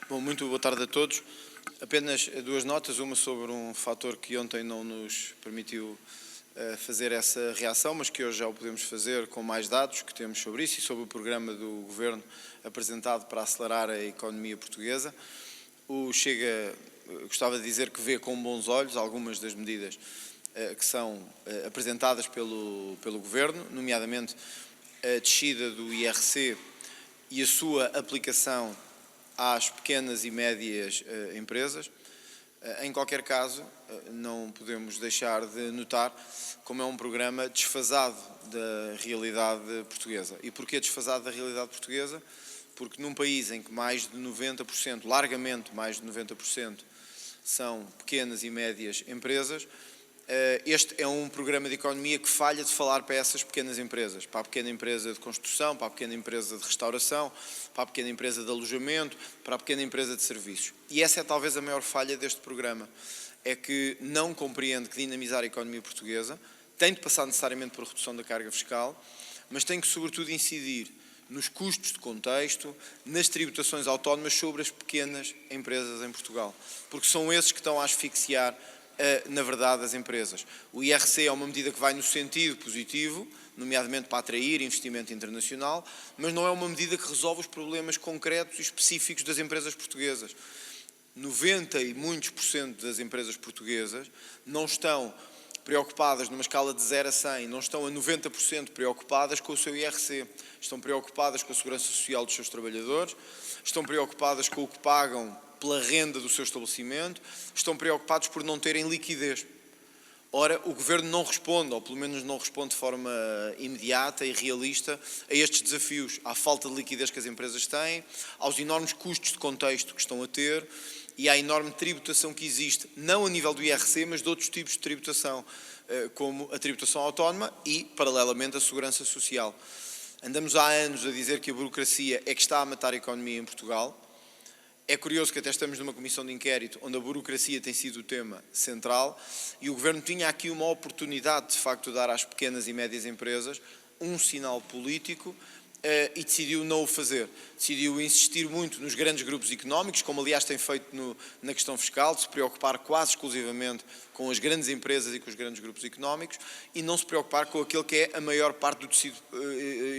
Bom, muito boa tarde a todos. Apenas duas notas, uma sobre um fator que ontem não nos permitiu fazer essa reação, mas que hoje já o podemos fazer com mais dados que temos sobre isso e sobre o programa do Governo apresentado para acelerar a economia portuguesa. O Chega gostava de dizer que vê com bons olhos algumas das medidas que são apresentadas pelo Governo, nomeadamente a descida do IRC e a sua aplicação às pequenas e médias empresas. Em qualquer caso, não podemos deixar de notar como é um programa desfasado da realidade portuguesa. E porquê desfasado da realidade portuguesa? Porque num país em que mais de 90%, largamente mais de 90%, são pequenas e médias empresas, este é um programa de economia que falha de falar para essas pequenas empresas, para a pequena empresa de construção, para a pequena empresa de restauração, para a pequena empresa de alojamento, para a pequena empresa de serviços. E essa é talvez a maior falha deste programa, é que não compreende que dinamizar a economia portuguesa tem de passar necessariamente por redução da carga fiscal, mas tem que sobretudo incidir nos custos de contexto, nas tributações autónomas sobre as pequenas empresas em Portugal, porque são esses que estão a asfixiar na verdade, as empresas. O IRC é uma medida que vai no sentido positivo, nomeadamente para atrair investimento internacional, mas não é uma medida que resolve os problemas concretos e específicos das empresas portuguesas. 90 e muitos % das empresas portuguesas não estão preocupadas numa escala de 0 a 100, não estão a 90% preocupadas com o seu IRC, estão preocupadas com a segurança social dos seus trabalhadores, estão preocupadas com o que pagam pela renda do seu estabelecimento, estão preocupados por não terem liquidez. Ora, o Governo não responde, ou pelo menos não responde de forma imediata e realista a estes desafios, à falta de liquidez que as empresas têm, aos enormes custos de contexto que estão a ter e à enorme tributação que existe, não a nível do IRC, mas de outros tipos de tributação, como a tributação autónoma e, paralelamente, a segurança social. Andamos há anos a dizer que a burocracia é que está a matar a economia em Portugal. É curioso que até estamos numa comissão de inquérito onde a burocracia tem sido o tema central e o Governo tinha aqui uma oportunidade, de facto, de dar às pequenas e médias empresas um sinal político e decidiu não o fazer. Decidiu insistir muito nos grandes grupos económicos, como aliás tem feito na questão fiscal, de se preocupar quase exclusivamente com as grandes empresas e com os grandes grupos económicos e não se preocupar com aquele que é a maior parte do tecido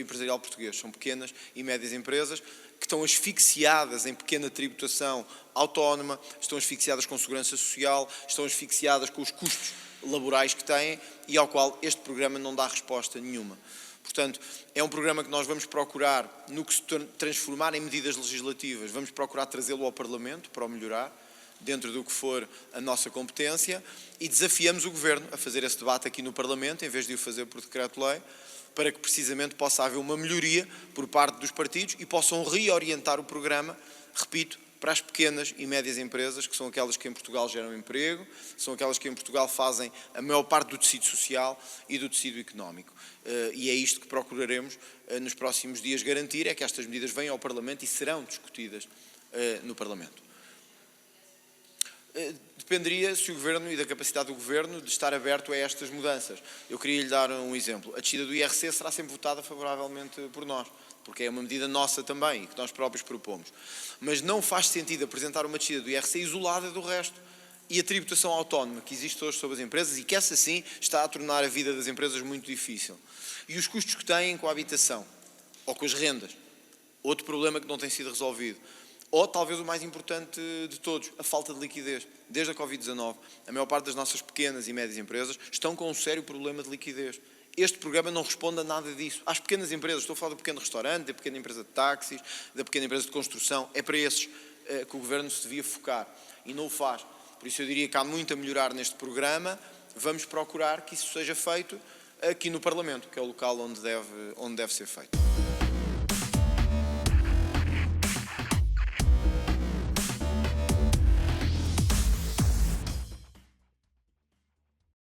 empresarial português. São pequenas e médias empresas que estão asfixiadas em pequena tributação autónoma, estão asfixiadas com segurança social, estão asfixiadas com os custos laborais que têm e ao qual este programa não dá resposta nenhuma. Portanto, é um programa que nós vamos procurar, no que se transformar em medidas legislativas, vamos procurar trazê-lo ao Parlamento para o melhorar, dentro do que for a nossa competência, e desafiamos o Governo a fazer esse debate aqui no Parlamento, em vez de o fazer por decreto-lei, para que precisamente possa haver uma melhoria por parte dos partidos e possam reorientar o programa, repito, para as pequenas e médias empresas, que são aquelas que em Portugal geram emprego, são aquelas que em Portugal fazem a maior parte do tecido social e do tecido económico. E é isto que procuraremos nos próximos dias garantir, é que estas medidas venham ao Parlamento e serão discutidas no Parlamento. Dependeria se o Governo e da capacidade do Governo de estar aberto a estas mudanças. Eu queria lhe dar um exemplo. A descida do IRC será sempre votada favoravelmente por nós, porque é uma medida nossa também e que nós próprios propomos. Mas não faz sentido apresentar uma descida do IRC isolada do resto. E a tributação autónoma que existe hoje sobre as empresas e que essa sim está a tornar a vida das empresas muito difícil. E os custos que têm com a habitação ou com as rendas. Outro problema que não tem sido resolvido. Ou, talvez o mais importante de todos, a falta de liquidez. Desde a Covid-19, a maior parte das nossas pequenas e médias empresas estão com um sério problema de liquidez. Este programa não responde a nada disso. Às pequenas empresas, estou a falar do pequeno restaurante, da pequena empresa de táxis, da pequena empresa de construção, é para esses que o Governo se devia focar e não o faz. Por isso eu diria que há muito a melhorar neste programa, vamos procurar que isso seja feito aqui no Parlamento, que é o local onde deve ser feito.